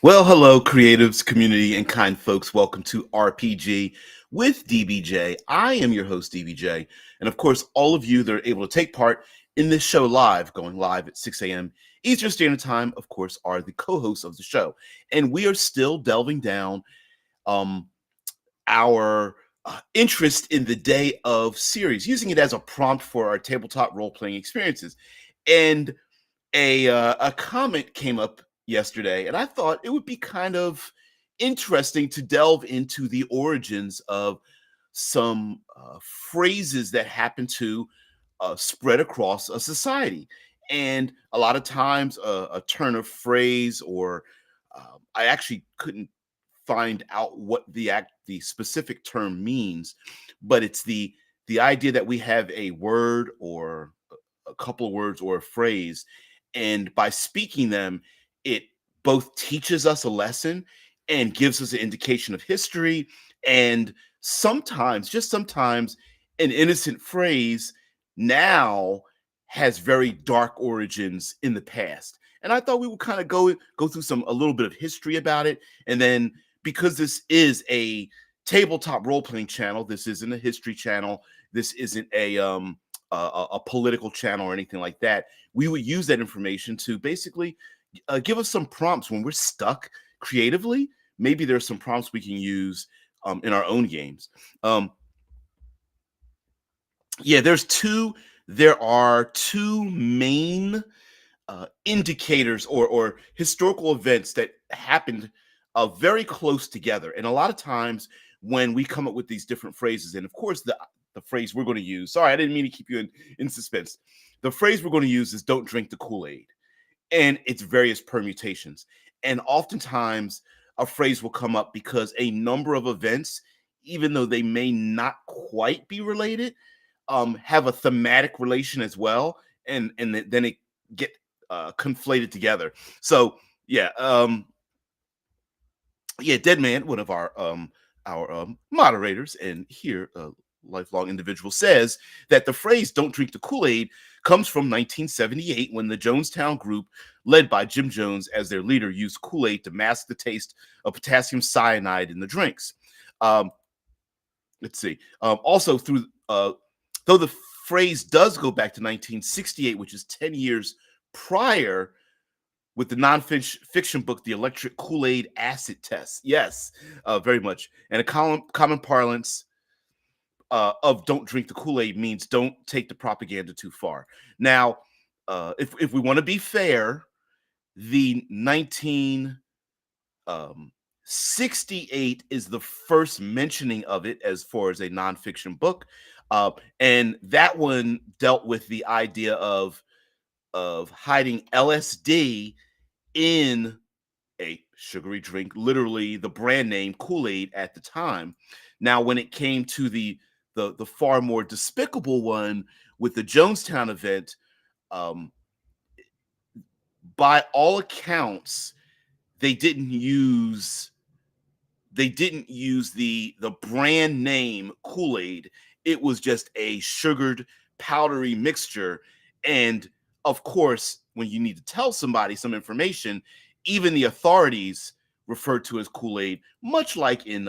Well, hello, creatives, community, and kind folks. Welcome to RPG with DBJ. I am your host, DBJ. And of course, all of you that are able to take part in this show live, going live at 6 a.m. Eastern Standard Time, of course, are the co hosts of the show. And we are still delving down um, our interest in the Day of series, using it as a prompt for our tabletop role playing experiences. And a comment came up yesterday, and I thought it would be kind of interesting to delve into the origins of some phrases that happen to spread across a society. And a lot of times, a turn of phrase, or I actually couldn't find out what the specific term means, but it's the idea that we have a word or a couple of words or a phrase, and by speaking them, it both teaches us a lesson and gives us an indication of history. And sometimes, just sometimes, an innocent phrase now has very dark origins in the past. And I thought we would kind of go through some a little bit of history about it, and then, because this is a tabletop role playing channel, this isn't a history channel, this isn't a political channel or anything like that. We would use that information to basically give us some prompts when we're stuck creatively. Maybe there's some prompts we can use in our own games. Um, yeah, there are two main indicators or historical events that happened very close together. And a lot of times when we come up with these different phrases, and of course the phrase we're going to use, sorry, I didn't mean to keep you in suspense. The phrase we're going to use is "don't drink the Kool-Aid," and its various permutations. And oftentimes a phrase will come up because a number of events, even though they may not quite be related, have a thematic relation as well, and then it get conflated together. So yeah, Dead Man, one of our moderators and here lifelong individual, says that the phrase "don't drink the Kool-Aid" comes from 1978, when the Jonestown group, led by Jim Jones as their leader, used Kool-Aid to mask the taste of potassium cyanide in the drinks. Um, let's see. Also, though the phrase does go back to 1968, which is 10 years prior, with the non-fiction book, The Electric Kool-Aid Acid Test. Yes, very much. And a common parlance of "don't drink the Kool-Aid" means don't take the propaganda too far. Now, if we want to be fair, the 1968 is the first mentioning of it as far as a nonfiction book. And that one dealt with the idea of hiding LSD in a sugary drink, literally the brand name Kool-Aid at the time. Now, when it came to the far more despicable one with the Jonestown event, um, by all accounts, they didn't use the brand name Kool-Aid. It was just a sugared, powdery mixture. And of course, when you need to tell somebody some information, even the authorities refer to as Kool-Aid, much like in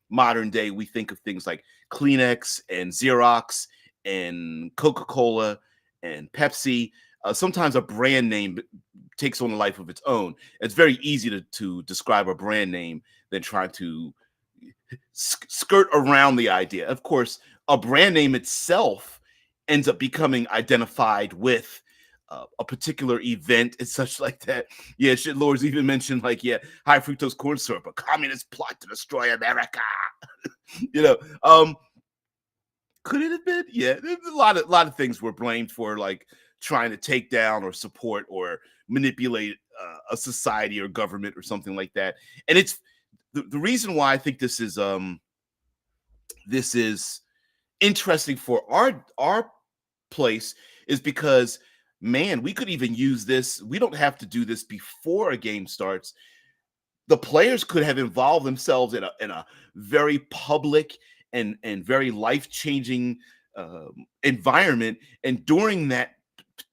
modern day, we think of things like Kleenex and Xerox and Coca-Cola and Pepsi. Sometimes a brand name takes on a life of its own. It's very easy to describe a brand name than trying to skirt around the idea. Of course, a brand name itself ends up becoming identified with a particular event and such like that. Yeah, shit, Lords even mentioned, like, yeah, high fructose corn syrup, a communist plot to destroy America. you know, um, could it have been? Yeah, there's a lot of things were blamed for, like trying to take down or support or manipulate a society or government or something like that. And it's the reason why I think this is interesting for our place is because, man, we could even use this. We don't have to do this before a game starts. The players could have involved themselves in a very public and very life-changing environment, and during that,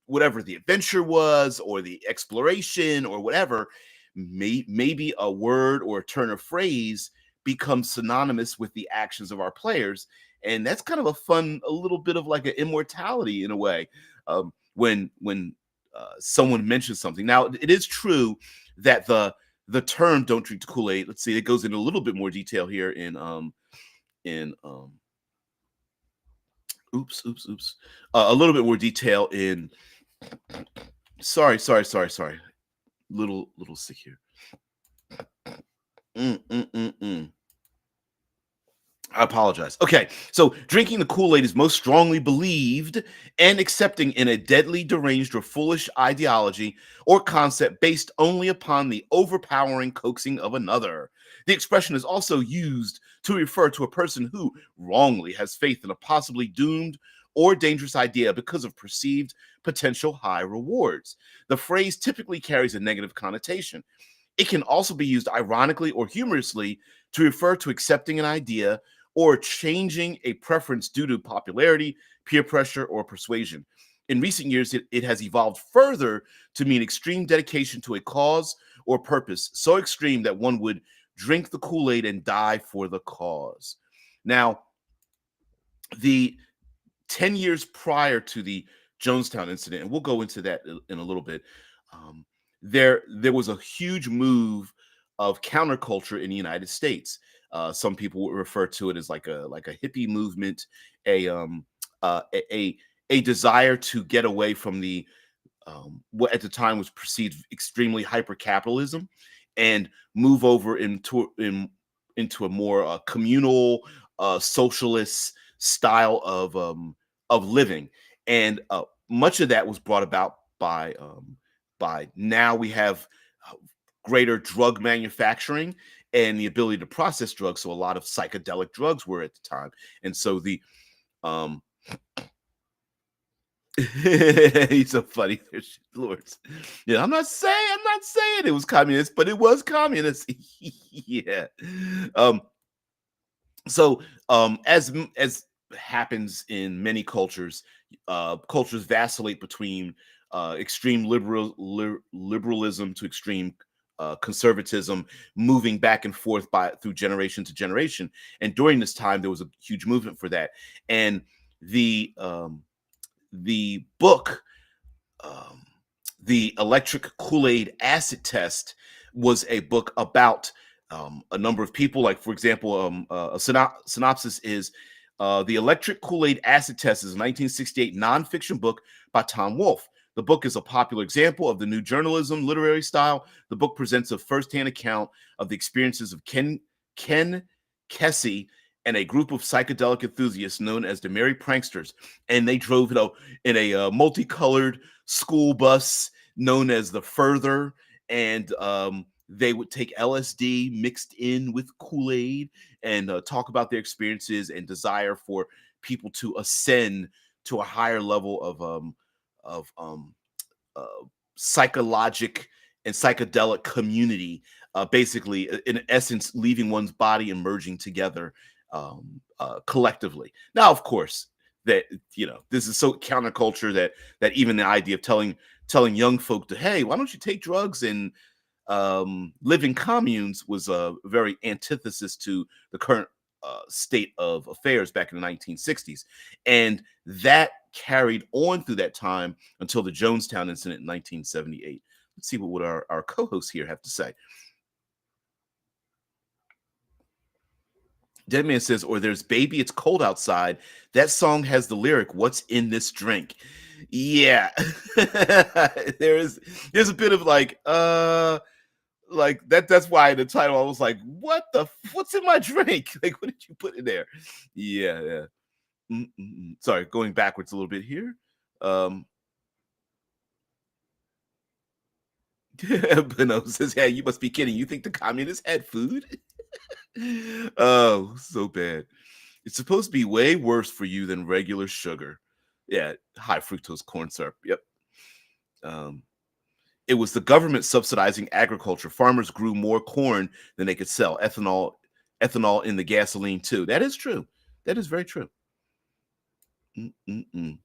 whatever the adventure was or the exploration or whatever, maybe a word or a turn of phrase becomes synonymous with the actions of our players, and that's kind of a fun, a little bit of like an immortality in a way. When someone mentions something, now it is true that the term "don't drink the Kool-Aid." Let's see, it goes into a little bit more detail here in oops, a little bit more detail in. Sorry. Little sick here. Mm. I apologize. Okay, so drinking the Kool-Aid is most strongly believed and accepting in a deadly, deranged, or foolish ideology or concept based only upon the overpowering coaxing of another. The expression is also used to refer to a person who wrongly has faith in a possibly doomed or dangerous idea because of perceived potential high rewards. The phrase typically carries a negative connotation. It can also be used ironically or humorously to refer to accepting an idea or changing a preference due to popularity, peer pressure, or persuasion. In recent years, it has evolved further to mean extreme dedication to a cause or purpose, so extreme that one would drink the Kool-Aid and die for the cause. Now, the 10 years prior to the Jonestown incident, and we'll go into that in a little bit, um, there was a huge move of counterculture in the United States. Some people would refer to it as like a hippie movement, a a desire to get away from the what at the time was perceived extremely hyper capitalism and move over into a more communal socialist style of living, and much of that was brought about by now we have uh, greater drug manufacturing and the ability to process drugs, so a lot of psychedelic drugs were at the time. And so the um he's so funny. There's lords. Yeah, I'm not saying it was communist, but it was communist. Yeah. Um, as happens in many cultures, cultures vacillate between extreme liberalism to extreme conservatism, moving back and forth by through generation to generation. And during this time, there was a huge movement for that. And the um, the book, um, the electric Kool-Aid acid test, was a book about a number of people. Like, for example, a synopsis is the electric Kool-Aid acid test is a 1968 nonfiction book by Tom Wolfe. The book is a popular example of the new journalism literary style. The book presents a firsthand account of the experiences of Ken Kesey and a group of psychedelic enthusiasts known as the Merry Pranksters. And they drove it in a multicolored school bus known as the Further, and they would take LSD mixed in with Kool-Aid and talk about their experiences and desire for people to ascend to a higher level of uh, psychologic and psychedelic community, basically, in essence, leaving one's body and merging together collectively. Now, of course, that this is so counterculture that even the idea of telling young folk to, hey, why don't you take drugs and live in communes, was a very antithesis to the current state of affairs back in the 1960s. And that carried on through that time until the Jonestown incident in 1978. Let's see what our co-hosts here have to say. Deadman says, or there's Baby, It's Cold Outside. That song has the lyric, What's in this drink? Yeah. There's a bit of like that's why the title I was like, what's in my drink? Like, what did you put in there? Yeah. Sorry, going backwards a little bit here. Um Beno says, yeah, you must be kidding. You think the communists had food? Oh, so bad. It's supposed to be way worse for you than regular sugar. Yeah, high fructose corn syrup. Yep. Um, it was the government subsidizing agriculture. Farmers grew more corn than they could sell. Ethanol in the gasoline too. That is true. That is very true. Mm-mm-mm.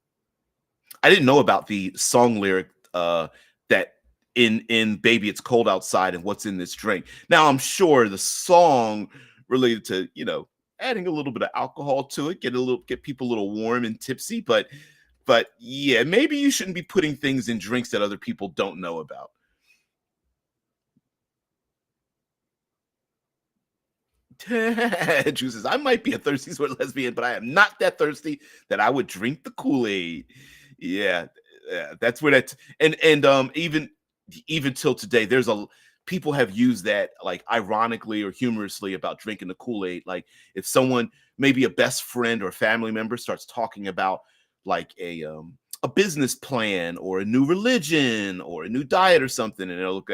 I didn't know about the song lyric that in Baby It's Cold Outside and What's in This Drink. Now I'm sure the song related to, adding a little bit of alcohol to it, get people a little warm and tipsy, but yeah, maybe you shouldn't be putting things in drinks that other people don't know about. Drew says, I might be a thirsty sort of lesbian, but I am not that thirsty that I would drink the Kool-Aid. Yeah, yeah, that's where that's and even till today, people have used that like ironically or humorously about drinking the Kool-Aid. Like if someone, maybe a best friend or family member, starts talking about like a business plan or a new religion or a new diet or something, and they'll look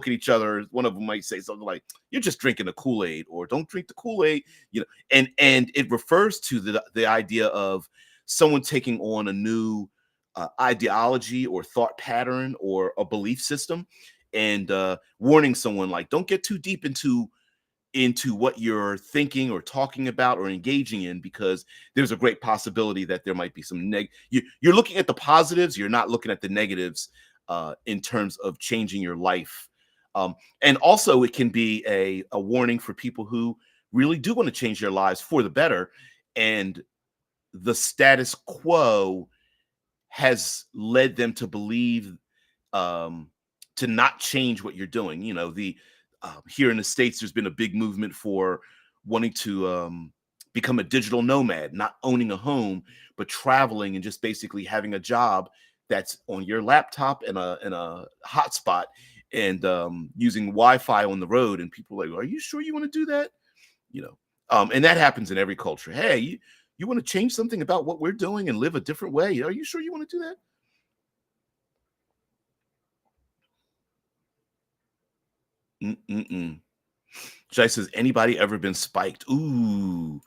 at each other. One of them might say something like, "You're just drinking the Kool-Aid," or "Don't drink the Kool-Aid," and it refers to the idea of someone taking on a new ideology or thought pattern or a belief system, and warning someone like, don't get too deep into what you're thinking or talking about or engaging in, because there's a great possibility that there might be some you're looking at the positives, you're not looking at the negatives, in terms of changing your life. And also it can be a warning for people who really do want to change their lives for the better, and the status quo has led them to believe, um, to not change what you're doing. The Here in the States, there's been a big movement for wanting to become a digital nomad, not owning a home, but traveling and just basically having a job that's on your laptop and a hotspot, and using Wi-Fi on the road. And people are like, "Are you sure you want to do that?" You know, and that happens in every culture. Hey, you want to change something about what we're doing and live a different way? Are you sure you want to do that? Mm-mm-mm. Jai says, anybody ever been spiked? Ooh.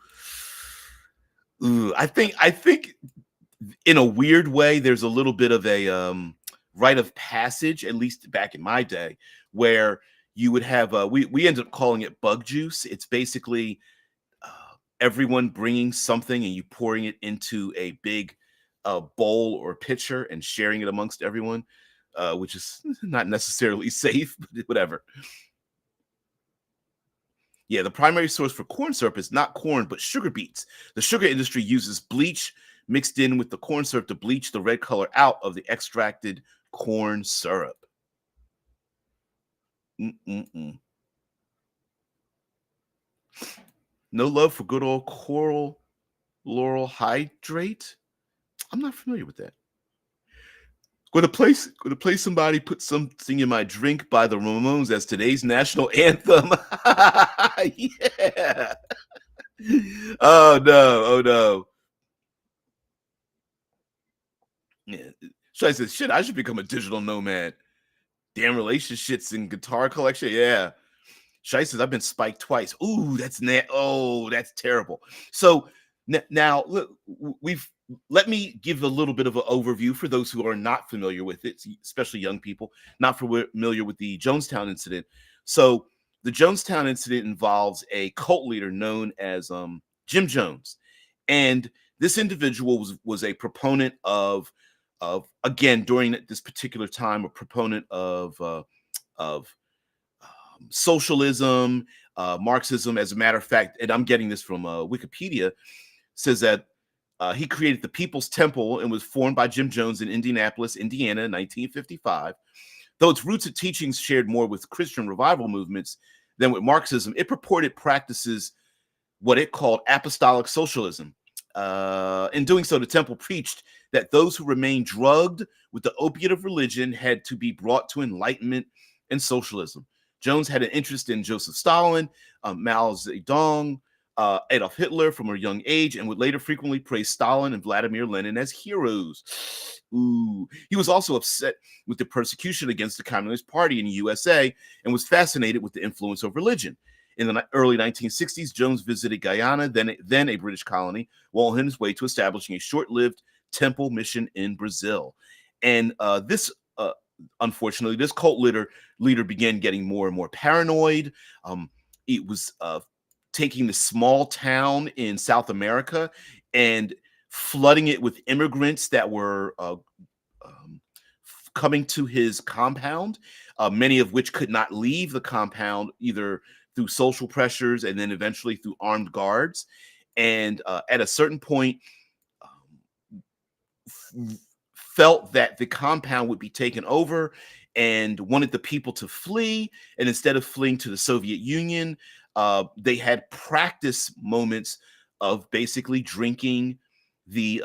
I think in a weird way, there's a little bit of a rite of passage, at least back in my day, where you would have we ended up calling it bug juice. It's basically everyone bringing something and you pouring it into a big bowl or pitcher and sharing it amongst everyone, which is not necessarily safe, but whatever. Yeah, the primary source for corn syrup is not corn, but sugar beets. The sugar industry uses bleach mixed in with the corn syrup to bleach the red color out of the extracted corn syrup. Mm-mm-mm. No love for good old coral laurel hydrate. I'm not familiar with that. Going to play somebody put something in my drink by the Ramones as today's national anthem. Yeah. Oh no! Oh no! Yeah. So I said, shit, I should become a digital nomad. Damn relationships and guitar collection. Yeah. Shai says, I've been spiked twice. Ooh, that's terrible. So now look, we've let me give a little bit of an overview for those who are not familiar with it, especially young people, not familiar with the Jonestown incident. So the Jonestown incident involves a cult leader known as Jim Jones. And this individual was a proponent of again during this particular time, a proponent of socialism, Marxism. As a matter of fact, and I'm getting this from Wikipedia, says that he created the People's Temple and was formed by Jim Jones in Indianapolis, Indiana, in 1955. Though its roots and teachings shared more with Christian revival movements than with Marxism, it purported practices what it called apostolic socialism. In doing so, the temple preached that those who remained drugged with the opiate of religion had to be brought to enlightenment and socialism. Jones had an interest in Joseph Stalin, Mao Zedong, Adolf Hitler from a young age, and would later frequently praise Stalin and Vladimir Lenin as heroes. Ooh. He was also upset with the persecution against the Communist Party in the USA and was fascinated with the influence of religion. In the early 1960s, Jones visited Guyana, then a British colony, while on his way to establishing a short-lived temple mission in Brazil. And this, unfortunately, this cult leader began getting more and more paranoid. It was taking the small town in South America and flooding it with immigrants that were um, coming to his compound, many of which could not leave the compound either through social pressures and then eventually through armed guards. And at a certain point, felt that the compound would be taken over and wanted the people to flee. And instead of fleeing to the Soviet Union, they had practice moments of basically drinking the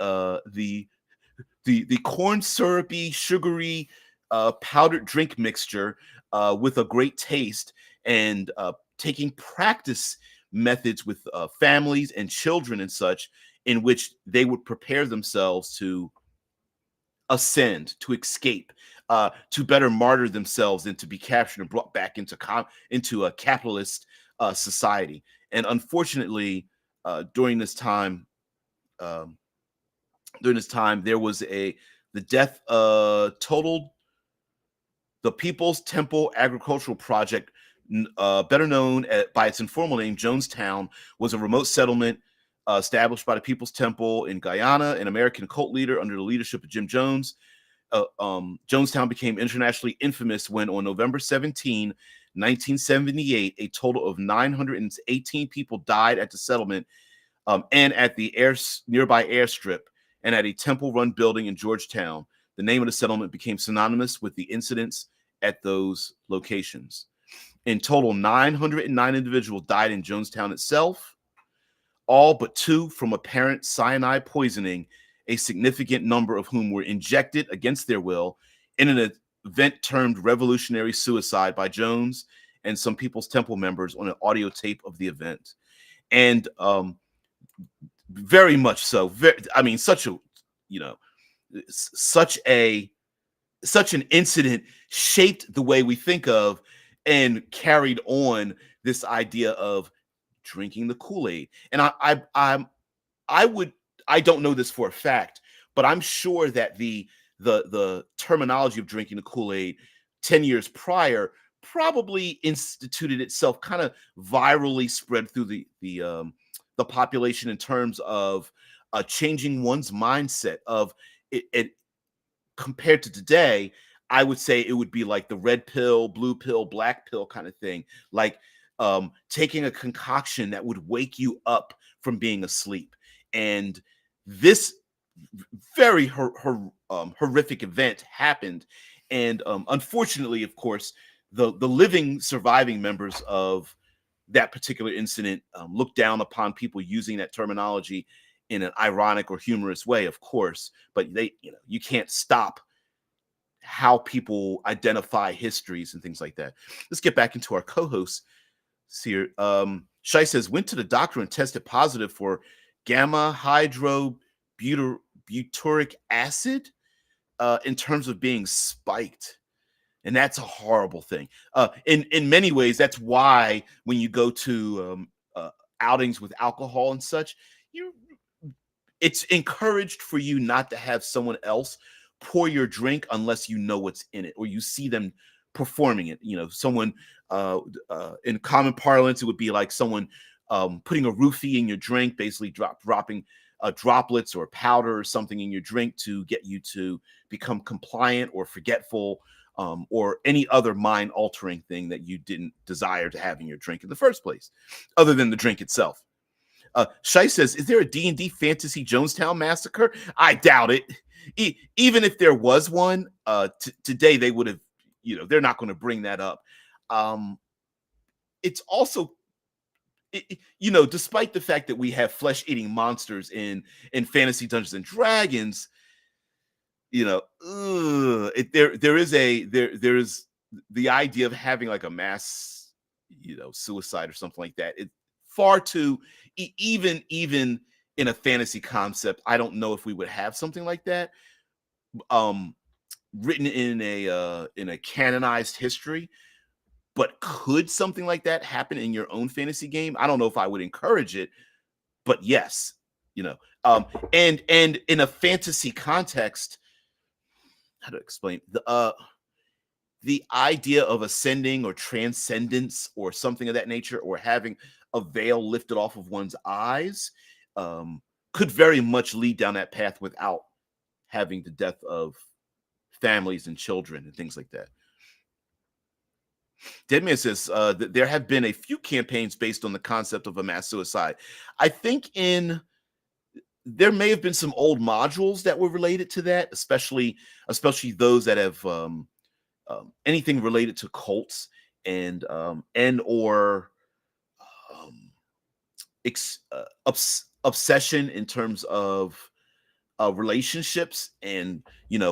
corn syrupy, sugary, powdered drink mixture with a great taste, and taking practice methods with families and children and such, in which they would prepare themselves to ascend, to escape, to better martyr themselves and to be captured and brought back into a capitalist society. And unfortunately, during this time, um, there was the death totaled the People's Temple Agricultural Project, better known by its informal name, Jonestown, was a remote settlement established by the People's Temple in Guyana, an American cult leader under the leadership of Jim Jones. Jonestown became internationally infamous when, on November 17, 1978, a total of 918 people died at the settlement and at the nearby airstrip and at a temple-run building in Georgetown. The name of the settlement became synonymous with the incidents at those locations. In total, 909 individuals died in Jonestown itself, all but 2 from apparent cyanide poisoning, a significant number of whom were injected against their will in an event termed revolutionary suicide by Jones and some People's Temple members on an audio tape of the event. And very much so. Such a, such an incident shaped the way we think of and carried on this idea of drinking the Kool-Aid. And I don't know this for a fact, but I'm sure that the terminology of drinking the Kool-Aid 10 years prior probably instituted itself, kind of virally spread through the population in terms of changing one's mindset of it. Compared to today, I would say it would be like the red pill, blue pill, black pill kind of thing, like taking a concoction that would wake you up from being asleep. And this very horrific event happened. And unfortunately, of course, the living surviving members of that particular incident looked down upon people using that terminology in an ironic or humorous way, of course, but you can't stop how people identify histories and things like that. Let's get back into our co-hosts here. Shai says, went to the doctor and tested positive for gamma hydrobutyric acid in terms of being spiked. And that's a horrible thing. In many ways, that's why when you go to outings with alcohol and such, it's encouraged for you not to have someone else pour your drink unless you know what's in it or you see them performing it. Someone in common parlance, it would be like someone putting a roofie in your drink, basically dropping droplets or powder or something in your drink to get you to become compliant or forgetful, or any other mind-altering thing that you didn't desire to have in your drink in the first place, other than the drink itself. Shai says, is there a D&D Fantasy Jonestown Massacre? I doubt it. Even if there was one, today they would have, they're not going to bring that up. It's also, despite the fact that we have flesh-eating monsters in Fantasy Dungeons and Dragons, there is the idea of having like a mass, suicide or something like that. It far too, even in a fantasy concept, I don't know if we would have something like that written in a canonized history. But could something like that happen in your own fantasy game? I don't know if I would encourage it, but yes, and in a fantasy context, how to explain the idea of ascending or transcendence or something of that nature, or having a veil lifted off of one's eyes, could very much lead down that path without having the death of families and children and things like that. Deadman says that there have been a few campaigns based on the concept of a mass suicide. I think in there may have been some old modules that were related to that, especially those that have anything related to cults and or um, obsession in terms of relationships, and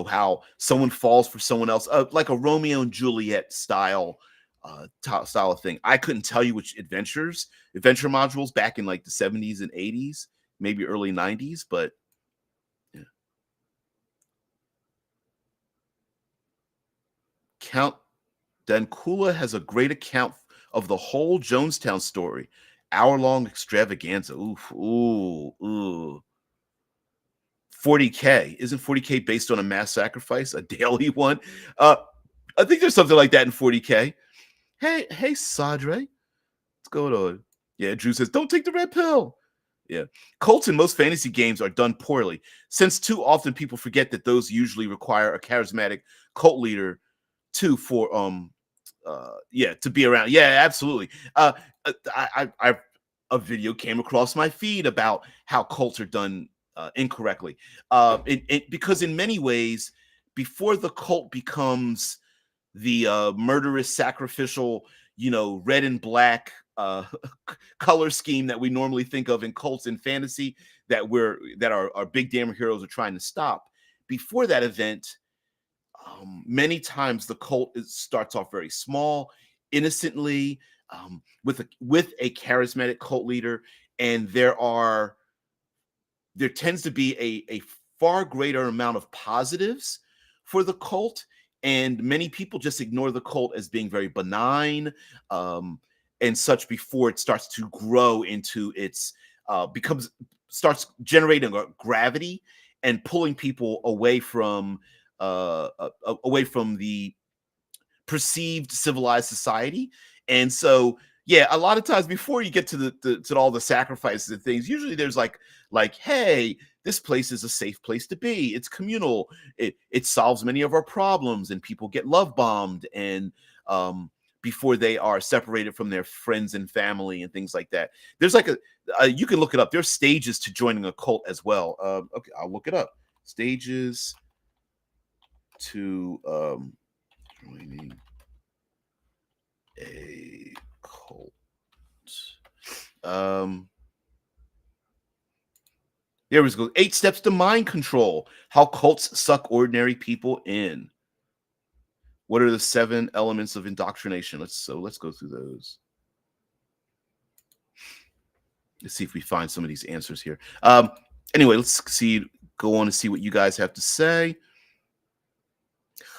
how someone falls for someone else, like a Romeo and Juliet style of thing. I couldn't tell you which adventure modules back in like the 70s and 80s, maybe early 90s, but yeah. Count Dankula has a great account of the whole Jonestown story. Hour-long extravaganza. Oof, ooh. 40K. Isn't 40K based on a mass sacrifice, a daily one? I think there's something like that in 40K. Hey, Sadre. What's going on? Yeah, Drew says, don't take the red pill. Yeah. Cults in most fantasy games are done poorly, since too often people forget that those usually require a charismatic cult leader to be around. Yeah, absolutely. A video came across my feed about how cults are done incorrectly. Because in many ways, before the cult becomes the murderous, sacrificial, red and black color scheme that we normally think of in cults and fantasy that our big damn heroes are trying to stop. Before that event, many times the cult starts off very small, innocently, with a charismatic cult leader, and there tends to be a far greater amount of positives for the cult, and many people just ignore the cult as being very benign, and such, before it starts to grow into its starts generating a gravity and pulling people away from the perceived civilized society. And so, yeah, a lot of times before you get to to all the sacrifices and things, usually there's hey, this place is a safe place to be. It's communal. It solves many of our problems, and people get love bombed, and before they are separated from their friends and family and things like that. There's you can look it up. There's stages to joining a cult as well. Okay, I'll look it up. Stages to joining a cult. There we go. 8 steps to mind control. How cults suck ordinary people in. What are the 7 elements of indoctrination? Let's go through those. Let's see if we find some of these answers here. Anyway, let's go on and see what you guys have to say.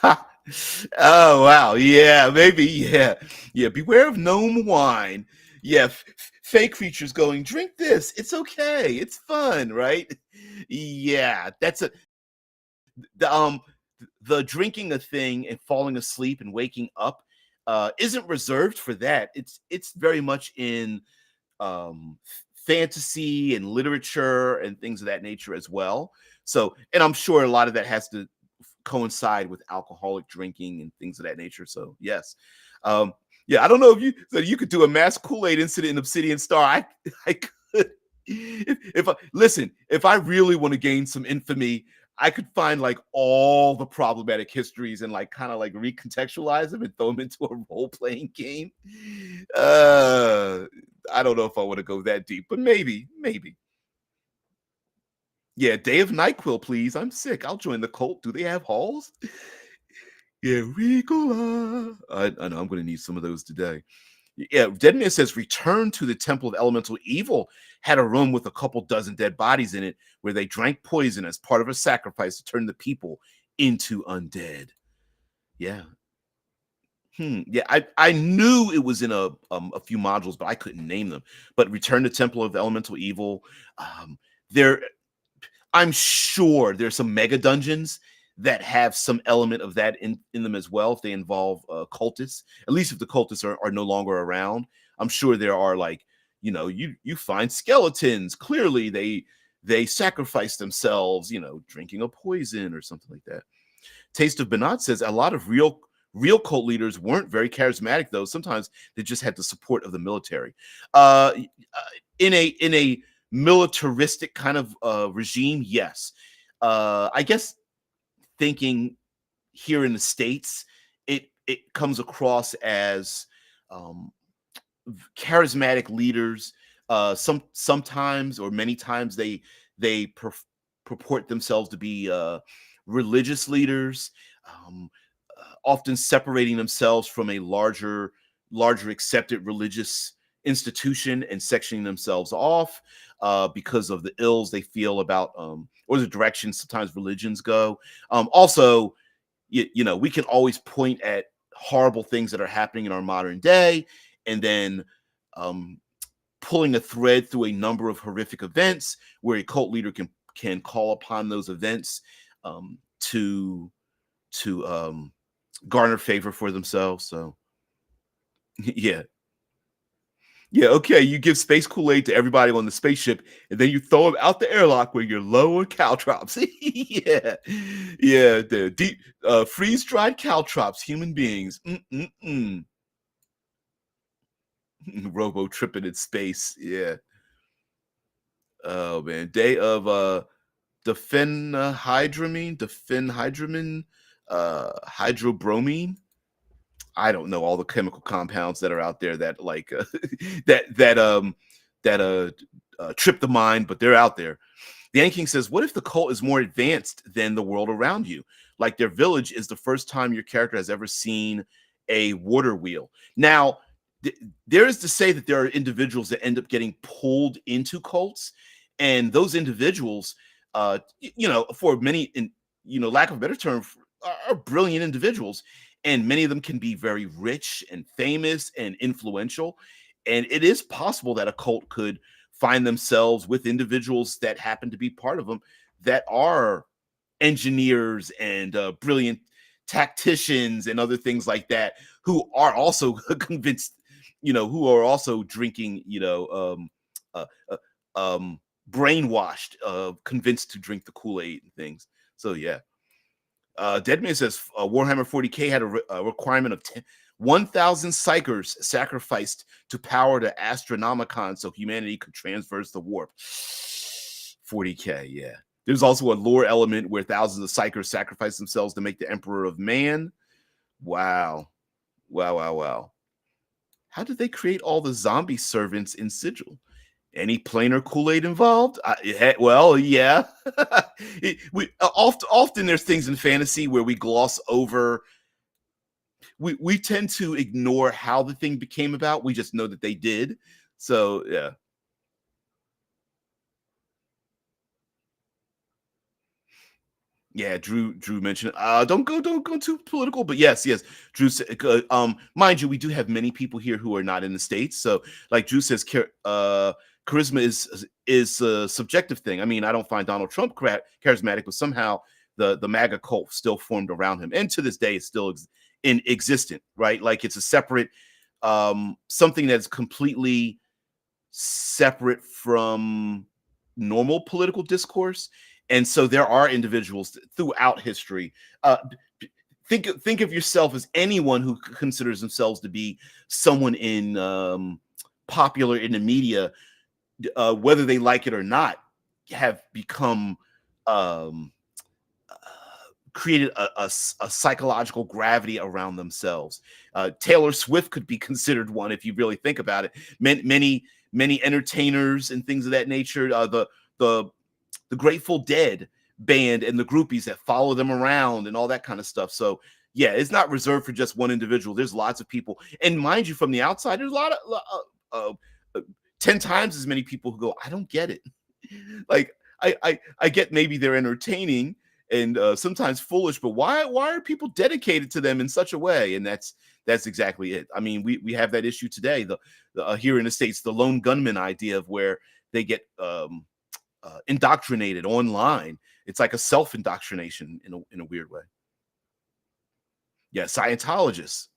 Ha! Oh wow, yeah, maybe, yeah. Beware of gnome wine. Yeah, fake creatures going, drink this. It's okay. It's fun, right? Yeah, that's the um the drinking a thing and falling asleep and waking up isn't reserved for that. It's very much in fantasy and literature and things of that nature as well. So, and I'm sure a lot of that has to coincide with alcoholic drinking and things of that nature. So, yes. Yeah, I don't know if you could do a mass Kool-Aid incident in Obsidian Star. I could. If I really want to gain some infamy, I could find all the problematic histories and kind of recontextualize them and throw them into a role-playing game. I don't know if I want to go that deep, but maybe. Yeah, Day of NyQuil, please. I'm sick. I'll join the cult. Do they have halls? Yeah, Ricola. I know I'm going to need some of those today. Yeah, Deadman says return to the Temple of Elemental Evil had a room with a couple dozen dead bodies in it where they drank poison as part of a sacrifice to turn the people into undead. Yeah. Yeah, I knew it was in a few modules, but I couldn't name them. But Return to Temple of Elemental Evil. There, I'm sure there's some mega dungeons that have some element of that in them as well, if they involve cultists. At least if the cultists are no longer around. I'm sure there are you find skeletons. Clearly, they sacrifice themselves, drinking a poison or something like that. Taste of Banat says a lot of real cult leaders weren't very charismatic, though. Sometimes they just had the support of the military. In a militaristic kind of regime, yes. I guess thinking here in the States, it comes across as um, charismatic leaders. Sometimes or many times they purport themselves to be religious leaders, um, often separating themselves from a larger accepted religious institution and sectioning themselves off because of the ills they feel about or the direction sometimes religions go. Also, we can always point at horrible things that are happening in our modern day, and then um, pulling a thread through a number of horrific events where a cult leader can call upon those events to garner favor for themselves. So yeah. Yeah, okay. You give space Kool-Aid to everybody on the spaceship, and then you throw them out the airlock when you're low on caltrops. Yeah, yeah. The deep freeze-dried caltrops, human beings. Mm-mm-mm. Robo tripping in space. Yeah. Oh man. Day of diphenhydramine, hydrobromine. I don't know all the chemical compounds that are out there that like that that that trip the mind, but they're out there. The Ant King says, "What if the cult is more advanced than the world around you? Like their village is the first time your character has ever seen a water wheel." Now, there is to say that there are individuals that end up getting pulled into cults, and those individuals, for many, in lack of a better term, are brilliant individuals, and many of them can be very rich and famous and influential. And it is possible that a cult could find themselves with individuals that happen to be part of them that are engineers and brilliant tacticians and other things like that, who are also convinced, who are also drinking, uh, uh, brainwashed, convinced to drink the Kool-Aid and things. So yeah. Deadman says Warhammer 40K had a requirement of 1,000 psychers sacrificed to power the Astronomicon so humanity could traverse the warp. 40K, yeah. There's also a lore element where thousands of psychers sacrifice themselves to make the Emperor of Man. Wow. Wow, wow, wow. How did they create all the zombie servants in Sigil? Any planar Kool-Aid involved? Well, yeah. Often there's things in fantasy where we gloss over. We tend to ignore how the thing became about. We just know that they did. So yeah. Yeah, Drew mentioned. Don't go too political, but yes. Drew said, mind you, we do have many people here who are not in the States. So, like Drew says, charisma is a subjective thing. I mean, I don't find Donald Trump charismatic, but somehow the MAGA cult still formed around him, and to this day, it's still in existent, right? Like it's a separate, something that's completely separate from normal political discourse. And so there are individuals throughout history. Think of yourself as anyone who considers themselves to be someone in popular in the media, whether they like it or not, have become um, created a psychological gravity around themselves. Taylor Swift could be considered one if you really think about it. Many entertainers and things of that nature. The Grateful Dead band and the groupies that follow them around and all that kind of stuff. So yeah, it's not reserved for just one individual. There's lots of people, and mind you, from the outside, there's a lot of 10 times as many people who go, I don't get it. Like I get maybe they're entertaining and sometimes foolish, but why are people dedicated to them in such a way? And that's exactly it. I mean, we have that issue today. The here in the States, the lone gunman idea of where they get indoctrinated online. It's like a self indoctrination in a weird way. Yeah, Scientologists.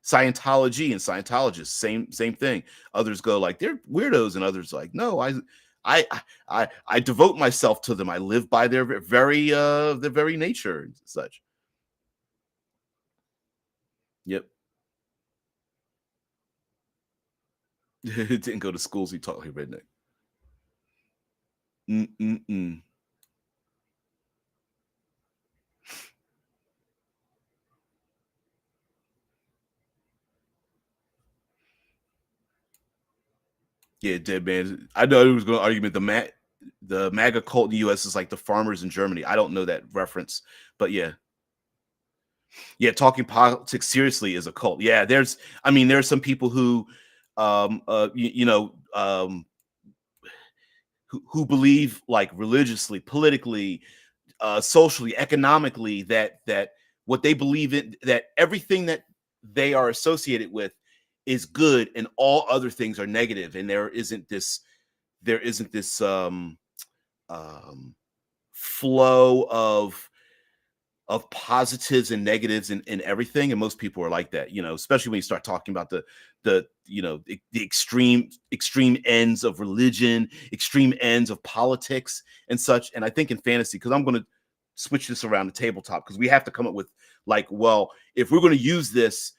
Scientology and Scientologists, same thing. Others go like they're weirdos, and others like, no, I devote myself to them. I live by their very nature and such. Yep. Didn't go to schools. He taught like redneck. Mm-mm-mm. Yeah, dead man. I know it was going to argument the MAGA cult in the U.S. is like the farmers in Germany. I don't know that reference, but yeah, yeah. Talking politics seriously is a cult. Yeah, I mean, there's some people who, who believe like religiously, politically, socially, economically that what they believe in, that everything that they are associated with is good and all other things are negative, and there isn't this um, flow of positives and negatives in everything. And most people are like that, especially when you start talking about the extreme ends of religion, extreme ends of politics and such. And I think in fantasy, because I'm going to switch this around the tabletop, because we have to come up with like, well, if we're going to use this,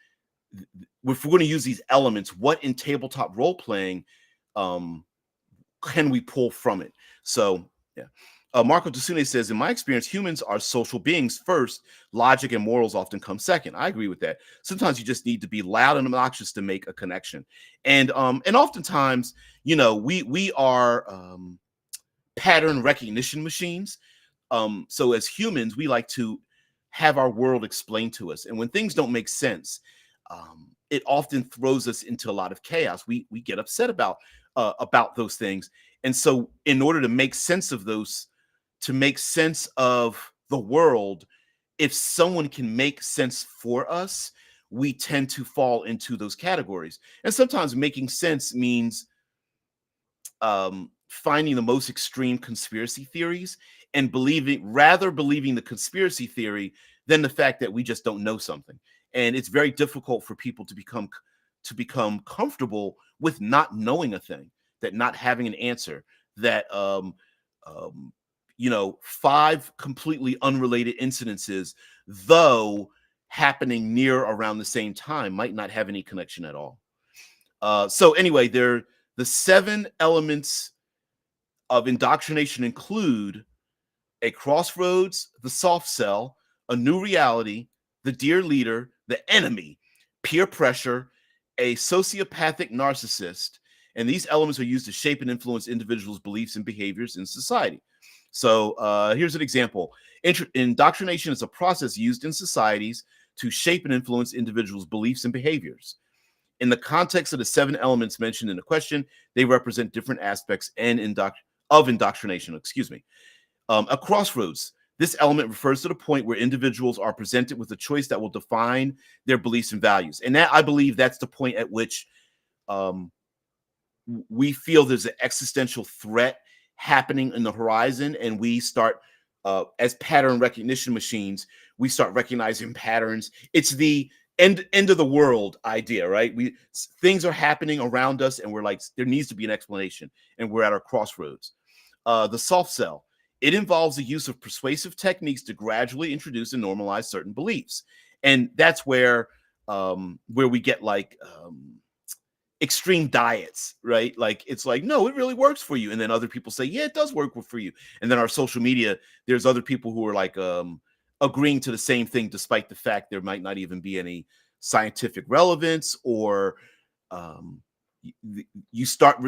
if we're going to use these elements, what in tabletop role playing um can we pull from it? So, yeah. Marco Tasune says, in my experience, humans are social beings first. Logic and morals often come second. I agree with that. Sometimes you just need to be loud and obnoxious to make a connection, and oftentimes, we are pattern recognition machines. So as humans, we like to have our world explained to us, and when things don't make sense, it often throws us into a lot of chaos. We get upset about those things, and so in order to make sense of those, to make sense of the world, if someone can make sense for us, we tend to fall into those categories. And sometimes making sense means finding the most extreme conspiracy theories and believing the conspiracy theory than the fact that we just don't know something. And it's very difficult for people to become comfortable with not knowing a thing, that not having an answer, that um, five completely unrelated incidences, though happening near around the same time, might not have any connection at all. So anyway, the seven elements of indoctrination include a crossroads, the soft sell, a new reality, the dear leader, the enemy, peer pressure, a sociopathic narcissist. And these elements are used to shape and influence individuals' beliefs and behaviors in society. So here's an example. Indoctrination is a process used in societies to shape and influence individuals' beliefs and behaviors. In the context of the seven elements mentioned in the question, they represent different aspects of indoctrination. Excuse me. A crossroads. This element refers to the point where individuals are presented with a choice that will define their beliefs and values. And that, I believe, that's the point at which um, we feel there's an existential threat happening in the horizon, and we start, as pattern recognition machines, we start recognizing patterns. It's the end of the world idea, right? Things are happening around us, and we're like, there needs to be an explanation, and we're at our crossroads. The soft sell. It involves the use of persuasive techniques to gradually introduce and normalize certain beliefs, and that's where we get like extreme diets, right? Like it's like, no, it really works for you, and then other people say, yeah, it does work for you, and then our social media, there's other people who are like agreeing to the same thing, despite the fact there might not even be any scientific relevance, or um, you start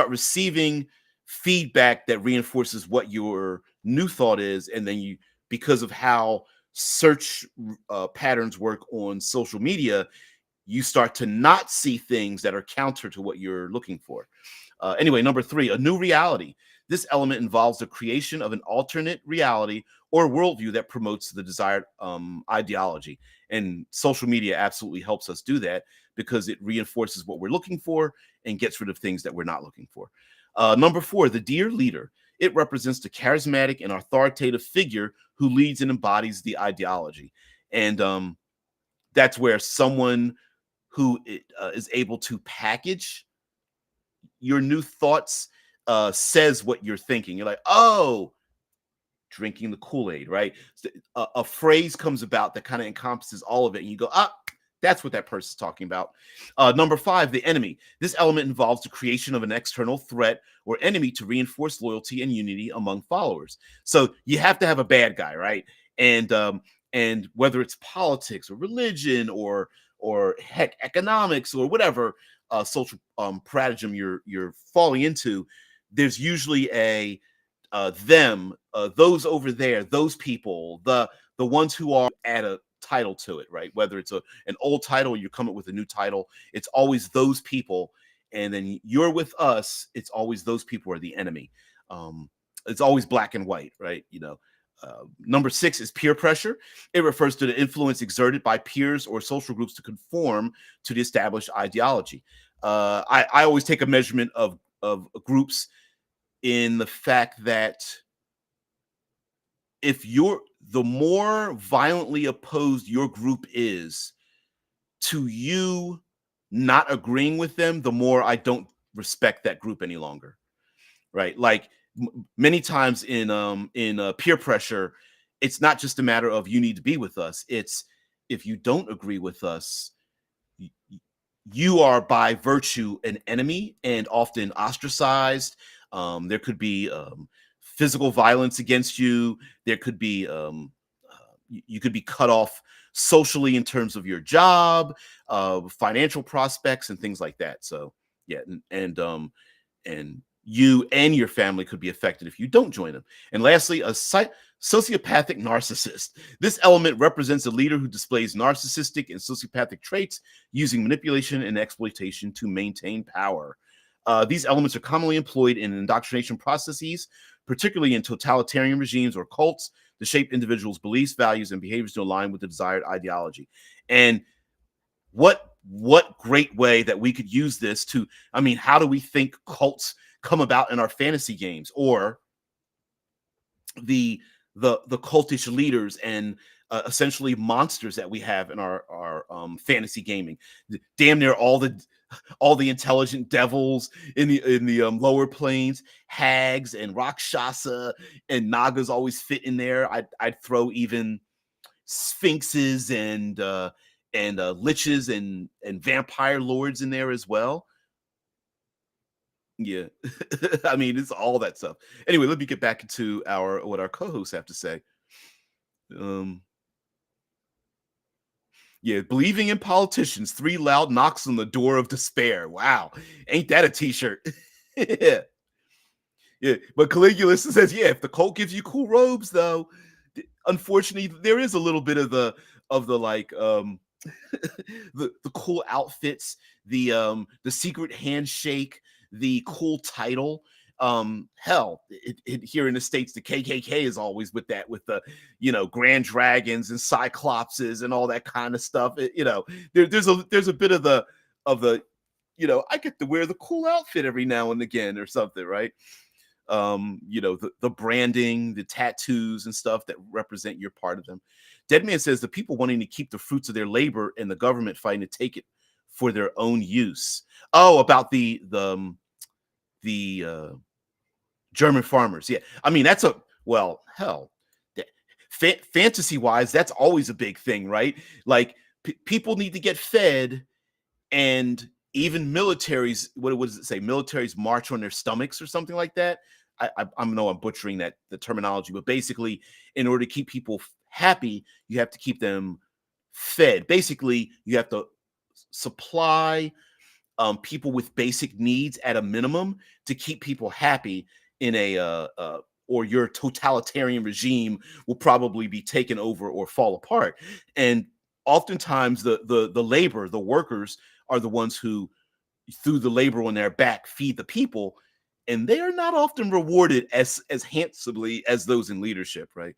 receiving feedback that reinforces what your new thought is, and then because of how search patterns work on social media, you start to not see things that are counter to what you're looking for. Anyway, number three, a new reality. This element involves the creation of an alternate reality or worldview that promotes the desired ideology. And social media absolutely helps us do that, because it reinforces what we're looking for and gets rid of things that we're not looking for. Number four, the dear leader. It represents the charismatic and authoritative figure who leads and embodies the ideology. And that's where someone who is able to package your new thoughts says what you're thinking. You're like, oh, drinking the Kool-Aid, right? So, a phrase comes about that kind of encompasses all of it, and you go, ah, that's what that person's talking about. Number 5, the enemy. This element involves the creation of an external threat or enemy to reinforce loyalty and unity among followers. So you have to have a bad guy, right? And whether it's politics or religion or heck economics or whatever social paradigm you're falling into, there's usually a them, those over there, those people, the ones who are add a title to it, right? Whether it's an old title or you come up with a new title, it's always those people. And then you're with us, it's always those people are the enemy. It's always black and white, right? Number 6 is peer pressure. It refers to the influence exerted by peers or social groups to conform to the established ideology. I always take a measurement of groups in the fact that the more violently opposed your group is to you not agreeing with them, the more I don't respect that group any longer, right? Like many times in peer pressure, it's not just a matter of you need to be with us. It's if you don't agree with us, you are by virtue an enemy and often ostracized. There could be physical violence against you. There could be you could be cut off socially in terms of your job, financial prospects, and things like that. So yeah, and you and your family could be affected if you don't join them. And lastly, a sociopathic narcissist. This element represents a leader who displays narcissistic and sociopathic traits using manipulation and exploitation to maintain power. These elements are commonly employed in indoctrination processes, particularly in totalitarian regimes or cults, to shape individuals' beliefs, values, and behaviors to align with the desired ideology. And what great way that we could use this to, I mean, how do we think cults come about in our fantasy games, or the cultish leaders and essentially monsters that we have in our fantasy gaming? Damn near all the intelligent devils in the lower planes, hags and rakshasa and nagas always fit in there. I'd throw even sphinxes and liches and vampire lords in there as well. Yeah. I mean, it's all that stuff. Anyway, let me get back into what our co-hosts have to say. Um, yeah, believing in politicians, 3 loud knocks on the door of despair. Wow. Ain't that a t-shirt? Yeah. Yeah. But Caligula says, yeah, if the cult gives you cool robes, though, unfortunately, there is a little bit of the like the cool outfits, the secret handshake, the cool title. Hell, here in the States, the KKK is always with that, with the grand dragons and cyclopses and all that kind of stuff. There's a bit of the I get to wear the cool outfit every now and again or something, right? The branding, the tattoos and stuff that represent your part of them. Deadman says the people wanting to keep the fruits of their labor and the government fighting to take it for their own use. Oh, about the German farmers. Yeah, I mean that's hell. Fantasy wise, that's always a big thing, right? Like people need to get fed, and even militaries, what does it say? Militaries march on their stomachs or something like that. I know I'm butchering the terminology, but basically, in order to keep people happy, you have to keep them fed. Basically, you have to supply people with basic needs at a minimum to keep people happy in or your totalitarian regime will probably be taken over or fall apart. And oftentimes the labor, the workers are the ones who, through the labor on their back, feed the people, and they are not often rewarded as handsomely as those in leadership, right?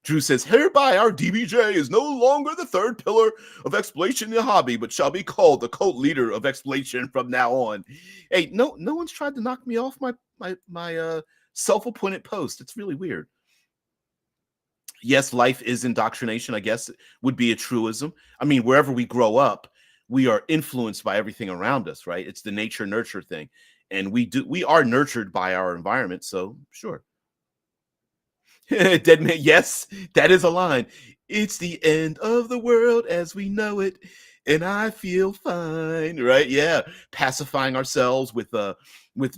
Drew says, hereby our DBJ is no longer the third pillar of exploration in the hobby, but shall be called the cult leader of exploration from now on. Hey, no one's tried to knock me off my self-appointed post. It's really weird. Yes, life is indoctrination, I guess would be a truism. I mean, wherever we grow up, we are influenced by everything around us, right? It's the nature nurture thing. and we are nurtured by our environment. So sure. Dead man, yes, that is a line. It's the end of the world as we know it, and I feel fine. Right? Yeah, pacifying ourselves with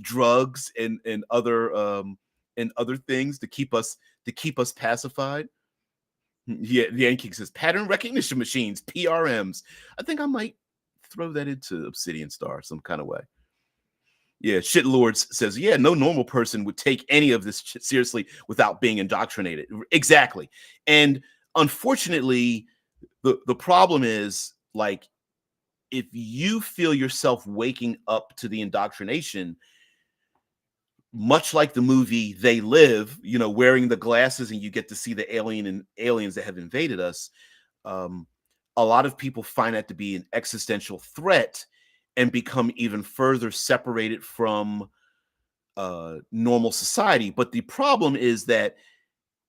drugs and other things to keep us pacified. Yeah, the Yankee says pattern recognition machines, PRMs. I think I might throw that into Obsidian Star some kind of way. Yeah, Shit Lords says, yeah, no normal person would take any of this seriously without being indoctrinated. Exactly. And unfortunately, the problem is like if you feel yourself waking up to the indoctrination, much like the movie They Live, wearing the glasses and you get to see the aliens that have invaded us. Um, a lot of people find that to be an existential threat and become even further separated from normal society. But the problem is that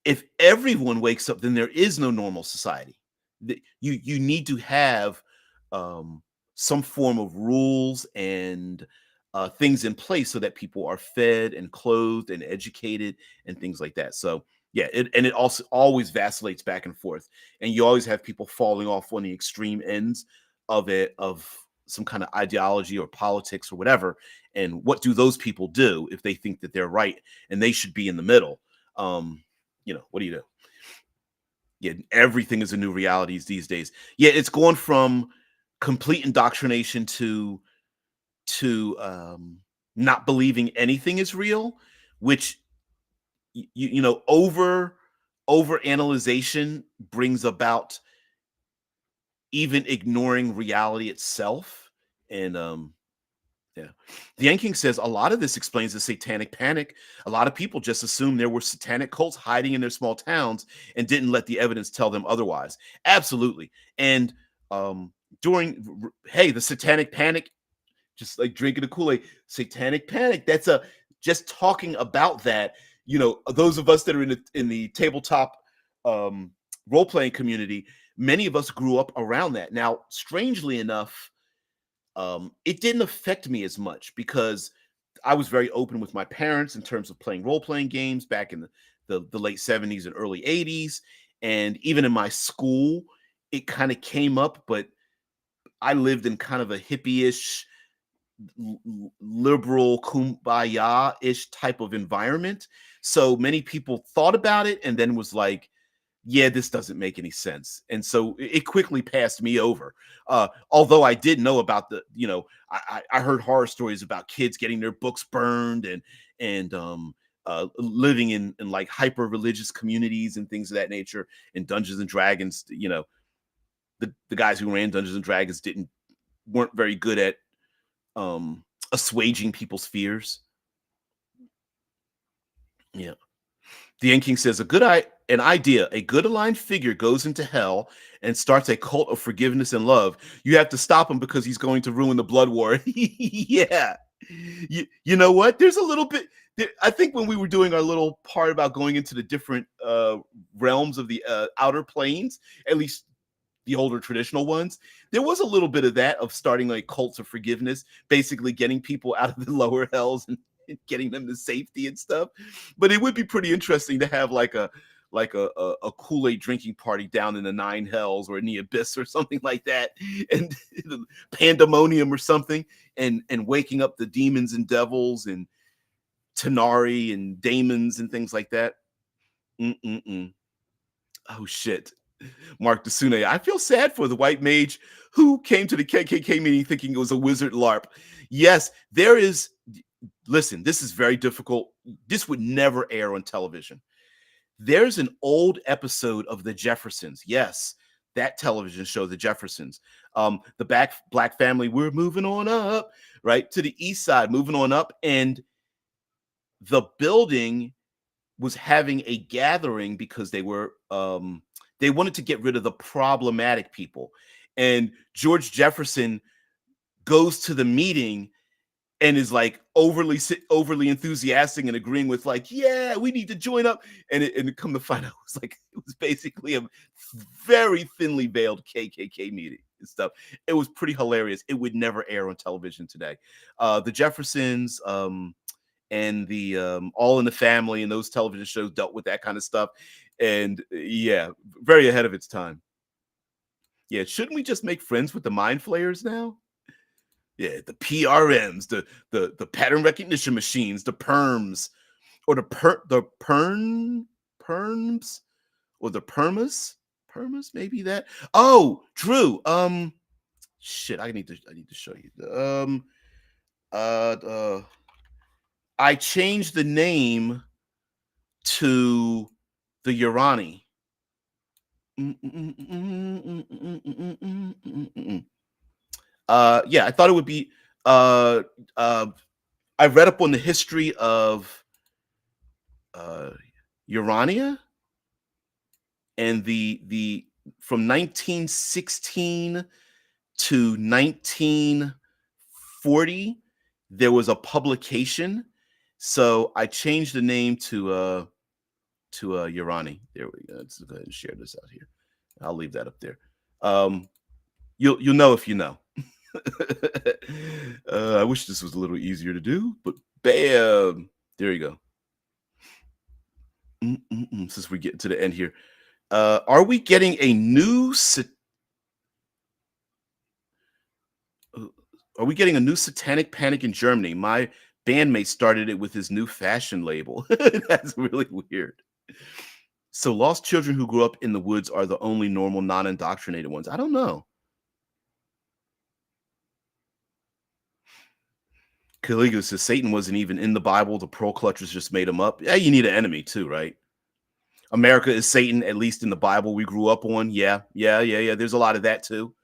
if everyone wakes up, then there is no normal society. You need to have um, some form of rules and things in place so that people are fed and clothed and educated and things like that. So yeah, it also always vacillates back and forth, and you always have people falling off on the extreme ends of some kind of ideology or politics or whatever. And what do those people do if they think that they're right and they should be in the middle? What do you do? Yeah, everything is a new realities these days. Yeah, it's going from complete indoctrination to not believing anything is real, which over analyzation brings about even ignoring reality itself. And yeah. The Yanking says a lot of this explains the satanic panic. A lot of people just assumed there were satanic cults hiding in their small towns and didn't let the evidence tell them otherwise. Absolutely. And um, hey, the satanic panic, just like drinking the Kool-Aid, satanic panic. That's a just talking about that. Those of us that are in the tabletop um, role playing community, many of us grew up around that. Now, strangely enough, it didn't affect me as much because I was very open with my parents in terms of playing role playing games back in the late 70s and early 80s. And even in my school, it kind of came up, but I lived in kind of a hippie-ish, liberal, kumbaya-ish type of environment. So many people thought about it and then was like, yeah, this doesn't make any sense. And so it quickly passed me over. Although I did know about I heard horror stories about kids getting their books burned and living in like hyper religious communities and things of that nature. In Dungeons and Dragons, the guys who ran Dungeons and Dragons weren't very good at assuaging people's fears. Yeah. The Yen King says an idea, a good aligned figure goes into hell and starts a cult of forgiveness and love. You have to stop him because he's going to ruin the blood war. Yeah. You know what? There's a little bit. I think when we were doing our little part about going into the different realms of the outer planes, at least the older traditional ones, there was a little bit of that, of starting like cults of forgiveness, basically getting people out of the lower hells and getting them to safety and stuff. But it would be pretty interesting to have like a Kool-Aid drinking party down in the nine hells or in the abyss or something like that, and pandemonium or something, and waking up the demons and devils and Tanari and daemons and things like that. Mm-mm-mm. Oh shit. Mark Desune, I feel sad for the white mage who came to the KKK meeting thinking it was a wizard LARP. Yes, there is. Listen, this is very difficult. This would never air on television. There's an old episode of The Jeffersons. Yes, that television show, The Jeffersons. The black family, we're moving on up, right? To the east side, moving on up. And the building was having a gathering because they wanted to get rid of the problematic people. And George Jefferson goes to the meeting and is like overly enthusiastic and agreeing with like, yeah, we need to join up. And come to find out, it was basically a very thinly veiled KKK meeting. and stuff. It was pretty hilarious. It would never air on television today. The Jeffersons, and the All in the Family and those television shows dealt with that kind of stuff. And yeah, very ahead of its time. Yeah, shouldn't we just make friends with the mind flayers now? Yeah, the PRMs, the pattern recognition machines, the perms, or the perms, or the permas, maybe that. Oh, Drew, shit, I need to show you. Uh, I changed the name to the Urani. Yeah, I thought it would be. Uh, uh, I read up on the history of uh, Urania and the from 1916 to 1940. There was a publication, so I changed the name to Urani. There we go. Let's go ahead and share this out here. I'll leave that up there. Um, you'll know if you know. I wish this was a little easier to do, but bam, there you go. Since we get to the end here, are we getting a new? Uh, Are we getting a new satanic panic in Germany? My bandmate started it with his new fashion label. That's really weird. So lost children who grew up in the woods are the only normal, non-indoctrinated ones. I don't know. Caligula says Satan wasn't even in the Bible. The pearl clutchers just made him up. Yeah, you need an enemy too, right? America is Satan, at least in the Bible we grew up on. Yeah, yeah, yeah, yeah. There's a lot of that too.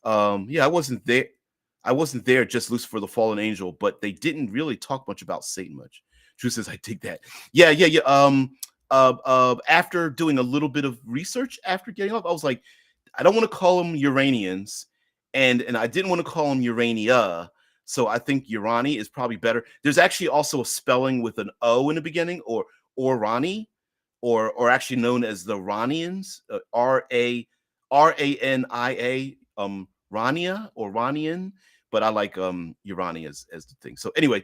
Yeah, I wasn't there. I wasn't there, just Lucifer the fallen angel, but they didn't really talk much about Satan much. Drew says, I dig that. Yeah, yeah, yeah. After doing a little bit of research after getting off, I was like, I don't want to call them Uranians, and I didn't want to call them Urania. So I think Urani is probably better. There's actually also a spelling with an O in the beginning, or Rani, or actually known as the Ranians, Rania, Rania or Ranian, but I like Urani as the thing. So anyway,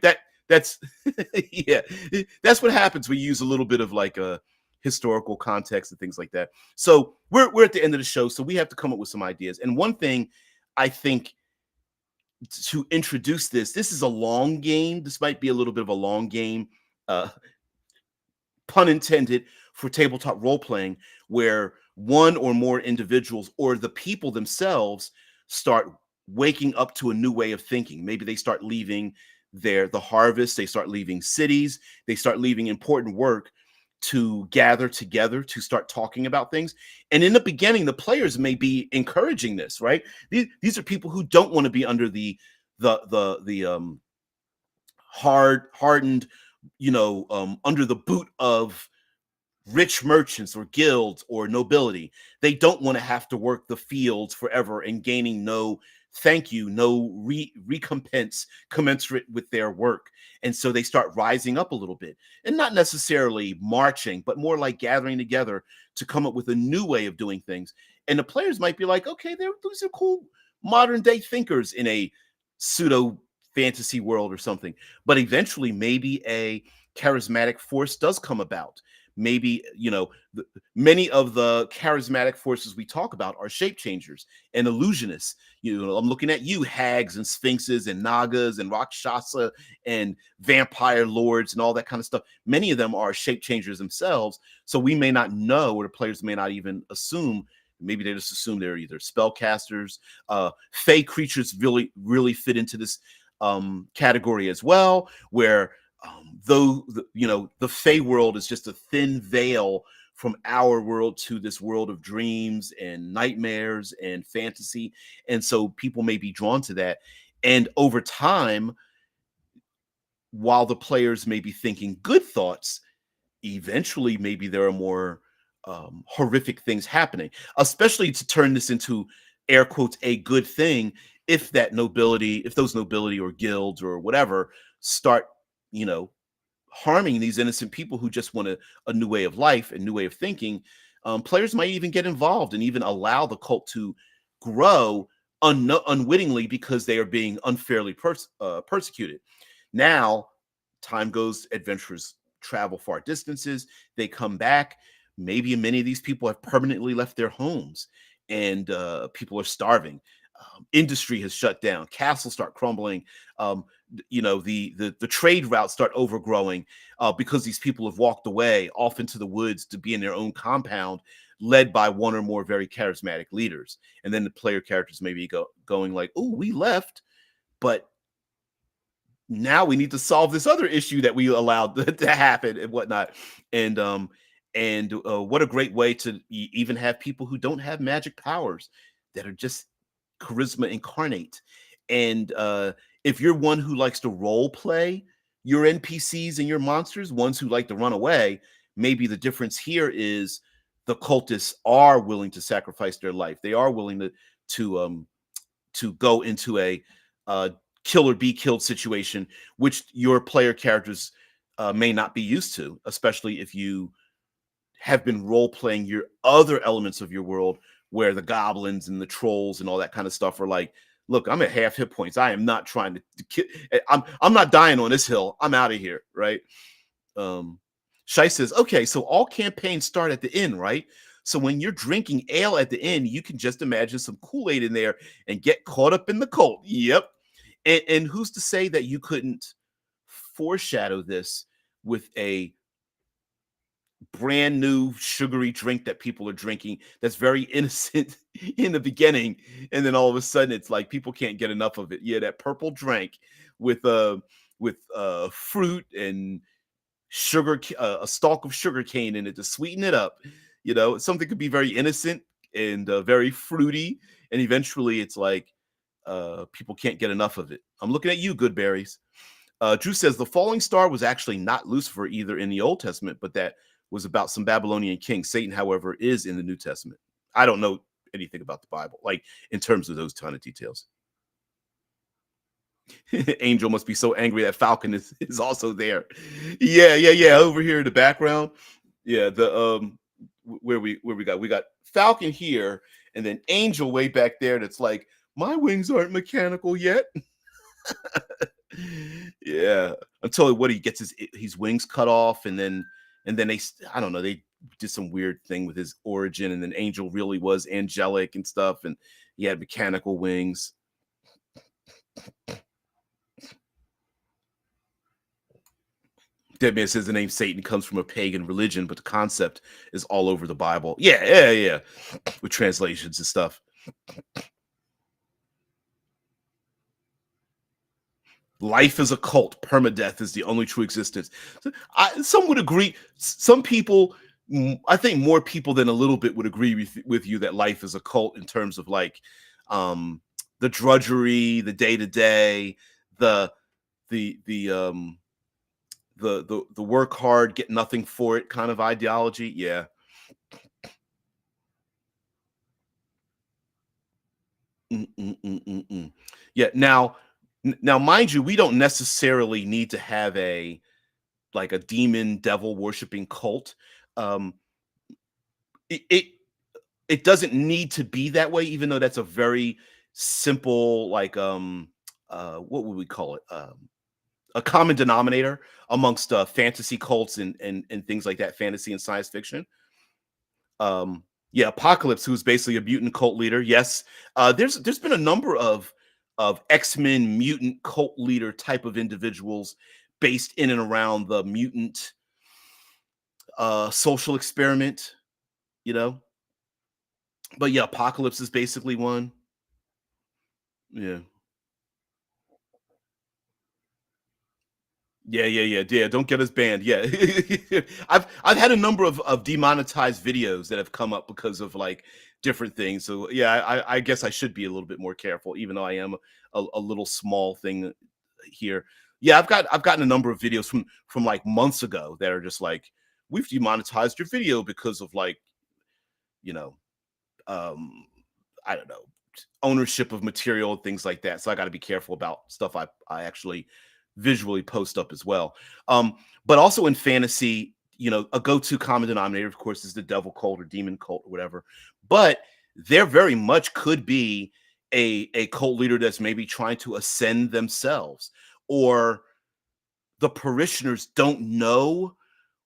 that's yeah, that's what happens when you use a little bit of like a historical context and things like that. So we're at the end of the show, so we have to come up with some ideas. And one thing I think to introduce this is a long game. This might be a little bit of a long game. Uh, Pun intended, for tabletop role playing, where one or more individuals or the people themselves start waking up to a new way of thinking. Maybe they start leaving the harvest, they start leaving cities, they start leaving important work to gather together to start talking about things. And in the beginning, the players may be encouraging this, right? These are people who don't want to be under the hardened, under the boot of rich merchants or guilds or nobility. They don't want to have to work the fields forever and gaining no thank you, no recompense commensurate with their work. And so they start rising up a little bit, and not necessarily marching, but more like gathering together to come up with a new way of doing things. And the players might be like, okay, these are cool modern day thinkers in a pseudo fantasy world or something. But eventually, maybe a charismatic force does come about. Maybe, many of the charismatic forces we talk about are shape changers and illusionists. I'm looking at you, hags and sphinxes and nagas and rakshasa and vampire lords and all that kind of stuff. Many of them are shape changers themselves. So we may not know, or the players may not even assume. Maybe they just assume they're either spellcasters. Fey creatures really fit into this category as well, where though the Fey world is just a thin veil from our world to this world of dreams and nightmares and fantasy, and so people may be drawn to that. And over time, while the players may be thinking good thoughts, eventually maybe there are more horrific things happening, especially to turn this into air quotes a good thing. If those nobility or guilds or whatever start harming these innocent people who just want a new way of life and new way of thinking, players might even get involved and even allow the cult to grow, unwittingly because they are being unfairly persecuted. Now, time goes, adventurers travel far distances, they come back. Maybe many of these people have permanently left their homes, and people are starving. Industry has shut down, castles start crumbling. The trade routes start overgrowing because these people have walked away off into the woods to be in their own compound, led by one or more very charismatic leaders. And then the player characters maybe going like, "Oh, we left, but now we need to solve this other issue that we allowed to happen and whatnot." And what a great way to even have people who don't have magic powers, that are just charisma incarnate. And if you're one who likes to role play your NPCs and your monsters, ones who like to run away, maybe the difference here is the cultists are willing to sacrifice their life. They are willing to go into a uh, kill or be killed situation, which your player characters may not be used to, especially if you have been role playing your other elements of your world, where the goblins and the trolls and all that kind of stuff are like, "Look, I'm at half hit points. I am not trying to kill. I'm not dying on this hill. I'm out of here." Right? Um, Shai says, "Okay, so all campaigns start at the inn, right? So when you're drinking ale at the inn, you can just imagine some Kool-Aid in there and get caught up in the cult." Yep. And who's to say that you couldn't foreshadow this with a brand new sugary drink that people are drinking that's very innocent in the beginning, and then all of a sudden it's like people can't get enough of it. Yeah, that purple drink with fruit and a stalk of sugar cane in it to sweeten it up. Something could be very innocent and very fruity, and eventually it's like people can't get enough of it. I'm looking at you, good berries. Drew says the falling star was actually not Lucifer either in the Old Testament, but that was about some Babylonian king. Satan, however, is in the New Testament. I don't know anything about the Bible, like in terms of those ton of details. Angel must be so angry that Falcon is also there. Yeah. Over here in the background. Yeah, the where we got Falcon here, and then Angel way back there. That's like, my wings aren't mechanical yet. Yeah, until what he gets his wings cut off, and then I don't know, they did some weird thing with his origin, and then Angel really was angelic and stuff, and he had mechanical wings. Deadman says the name Satan comes from a pagan religion, but the concept is all over the Bible. Yeah, with translations and stuff. Life is a cult. Permadeath is the only true existence. Some would agree. Some people, I think more people than a little bit would agree with you that life is a cult in terms of like the drudgery, the day to day, the the work hard, get nothing for it kind of ideology. Yeah. Mm, mm, mm, mm, mm. Yeah. Now, mind you, we don't necessarily need to have a demon devil worshiping cult. Um, it, it it doesn't need to be that way, even though that's a very simple, like what would we call it? A common denominator amongst fantasy cults and things like that, fantasy and science fiction. Yeah, Apocalypse, who's basically a mutant cult leader. Yes, there's been a number of X-Men mutant cult leader type of individuals based in and around the mutant social experiment, you know. But yeah, Apocalypse is basically one. Yeah. Yeah. Don't get us banned. Yeah. I've had a number of demonetized videos that have come up because of like different things. So yeah, I guess I should be a little bit more careful, even though I am a little small thing here. Yeah, I've gotten a number of videos from like months ago that are just like, we've demonetized your video because of like, you know, um, I don't know, ownership of material, things like that. So I got to be careful about stuff I actually visually post up as well. But also in fantasy, a go-to common denominator, of course, is the devil cult or demon cult or whatever. But there very much could be a cult leader that's maybe trying to ascend themselves, or the parishioners don't know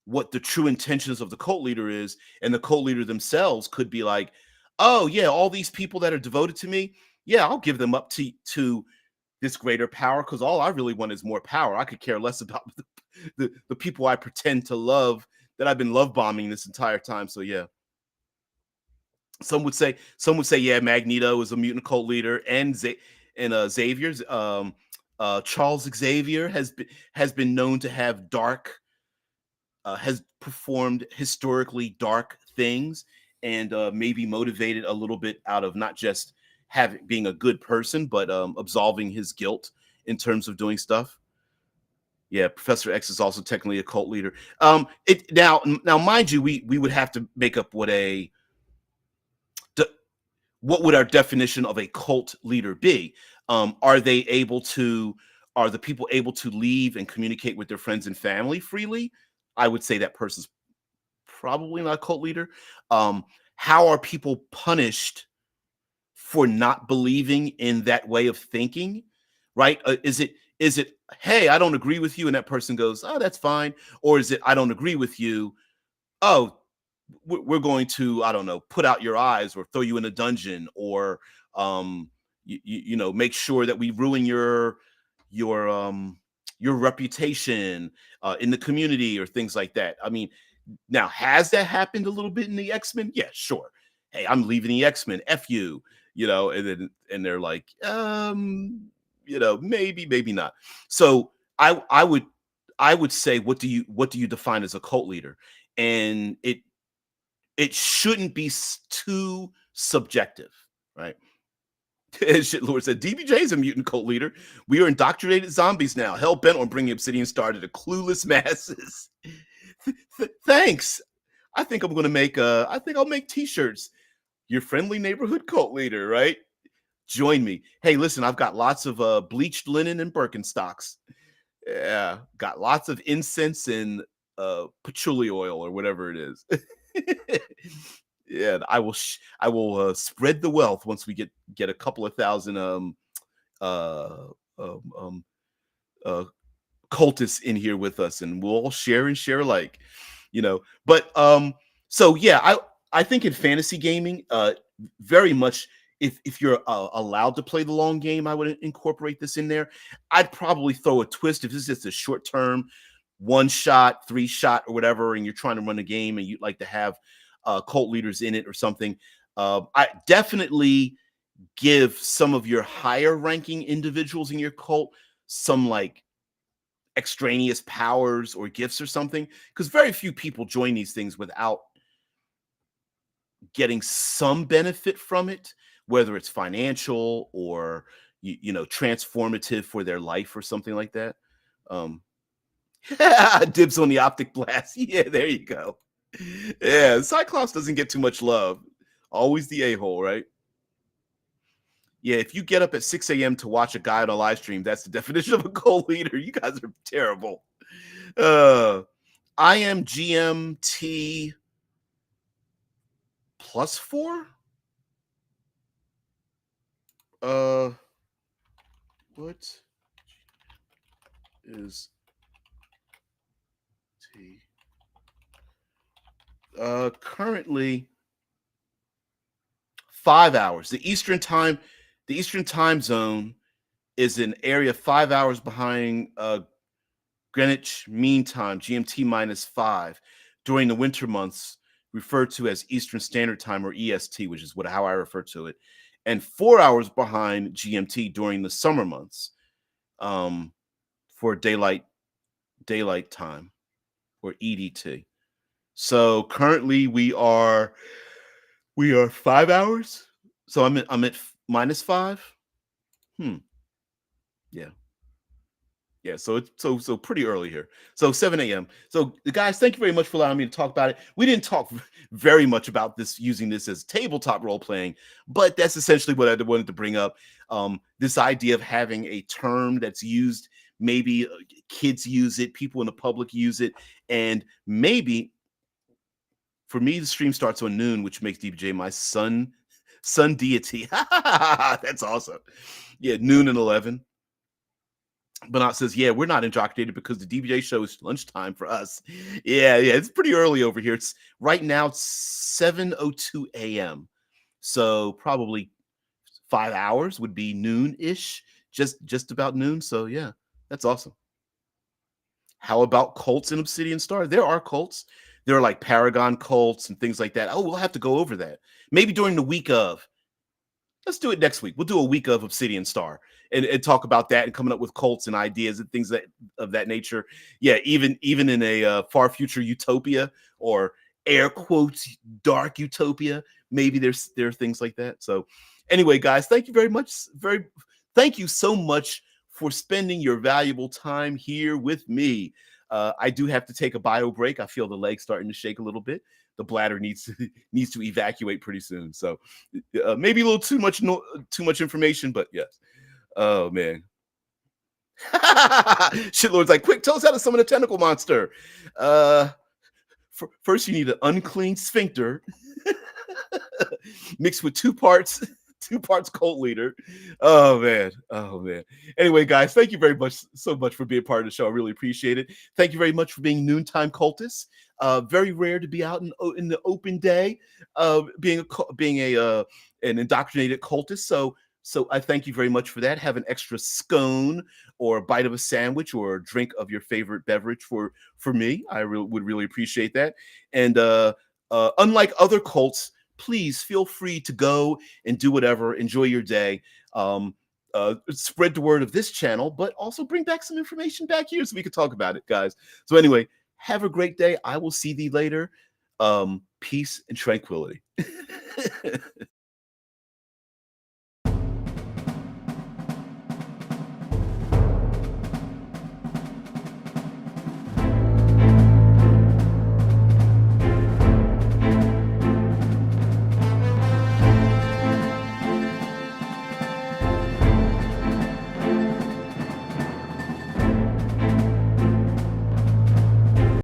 what the true intentions of the cult leader is, and the cult leader themselves could be like, oh yeah, all these people that are devoted to me, yeah, I'll give them up to this greater power, because all I really want is more power. I could care less about the people I pretend to love, that I've been love bombing this entire time. So yeah, some would say yeah, Magneto is a mutant cult leader, and Xavier's Charles Xavier has been known to have has performed historically dark things, and maybe motivated a little bit out of not just having being a good person, but absolving his guilt in terms of doing stuff. Yeah, Professor X is also technically a cult leader. It now, mind you, we would have to make up what would our definition of a cult leader be? Are they able to? Are the people able to leave and communicate with their friends and family freely? I would say that person's probably not a cult leader. Um, how are people punished for not believing in that way of thinking? Right? Is it hey, I don't agree with you, and that person goes, oh, that's fine, or is it I don't agree with you? Oh, we're going to, I don't know, put out your eyes or throw you in a dungeon, or make sure that we ruin your your reputation in the community, or things like that. I mean, now, has that happened a little bit in the X-Men? Yeah, sure. Hey, I'm leaving the X-Men. F you, and they're like, maybe, maybe not. So I would say, what do you define as a cult leader? And it shouldn't be too subjective, right? As Shit Lord said, DBJ is a mutant cult leader. We are indoctrinated zombies now, hell bent on bringing Obsidian Star to the clueless masses. Thanks. I think I'm gonna make I think I'll make t-shirts. Your friendly neighborhood cult leader, right? Join me. Hey, listen, I've got lots of bleached linen and Birkenstocks. Yeah, got lots of incense and patchouli oil, or whatever it is. Yeah, I will spread the wealth once we get a couple of thousand uh um, um uh cultists in here with us, and we'll all share and share alike, but so yeah, I think in fantasy gaming, very much, if you're allowed to play the long game, I would incorporate this in there. I'd probably throw a twist if this is just a short term, one shot, three shot, or whatever, and you're trying to run a game and you'd like to have cult leaders in it or something. I definitely give some of your higher ranking individuals in your cult some, like, extraneous powers or gifts or something, because very few people join these things without getting some benefit from it, whether it's financial or transformative for their life or something like that. um Dibs on the optic blast. Yeah, there you go. Yeah, Cyclops doesn't get too much love. Always the a-hole, right? Yeah, if you get up at 6 a.m. to watch a guy on a live stream, that's the definition of a cult leader. You guys are terrible. uh I am GMT +4. Uh, what is T? Currently 5 hours. The Eastern time zone is an area 5 hours behind Greenwich Mean Time, GMT -5, during the winter months, referred to as Eastern Standard Time, or EST, which is how I refer to it, and 4 hours behind GMT during the summer months, um, for daylight time, or EDT. So currently we are 5 hours. So I'm at -5. Hmm. Yeah. Yeah, so it's so pretty early here. So 7 a.m. So guys, thank you very much for allowing me to talk about it. We didn't talk very much about this, using this as tabletop role playing, but that's essentially what I wanted to bring up. This idea of having a term that's used, maybe kids use it, people in the public use it, and maybe for me, the stream starts on noon, which makes DBJ my son Sun deity. That's awesome. Yeah, noon and 11. Banat says, yeah, we're not indoctrinated because the DBJ show is lunchtime for us. Yeah, it's pretty early over here. It's right now it's 7:02 a.m. So probably 5 hours would be noon-ish, just about noon. So yeah, that's awesome. How about cults in Obsidian Star? There are cults. There are like Paragon cults and things like that. Oh, we'll have to go over that. Maybe during the week of. Let's do it next week. We'll do a week of Obsidian Star and talk about that and coming up with cults and ideas and things that of that nature. Yeah, even in a far future utopia or air quotes dark utopia, maybe there are things like that. So anyway, guys, thank you very much. Thank you so much for spending your valuable time here with me. I do have to take a bio break. I feel the legs starting to shake a little bit. The bladder needs to evacuate pretty soon. So maybe a little too much information, but yes. Oh man. Shitlord's like, quick, tell us how to summon a tentacle monster. Uh, first, you need an unclean sphincter mixed with two parts cult leader. Oh man. Oh man. Anyway, guys, thank you very much so much for being part of the show. I really appreciate it. Thank you very much for being noontime cultists. Very rare to be out in the open day, being an indoctrinated cultist. So I thank you very much for that. Have an extra scone or a bite of a sandwich or a drink of your favorite beverage for me. I would really appreciate that. And unlike other cults, please feel free to go and do whatever. Enjoy your day. Spread the word of this channel, but also bring back some information back here so we can talk about it, guys. So anyway, have a great day. I will see thee later. Peace and tranquility.